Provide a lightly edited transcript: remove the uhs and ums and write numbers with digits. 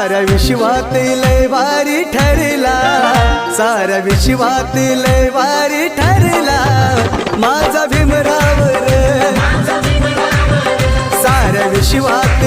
साऱ्या विश्वात लय भारी ठरला, साऱ्या विश्वात लय भारी ठरला माझा भीमराव रे, साऱ्या विश्वात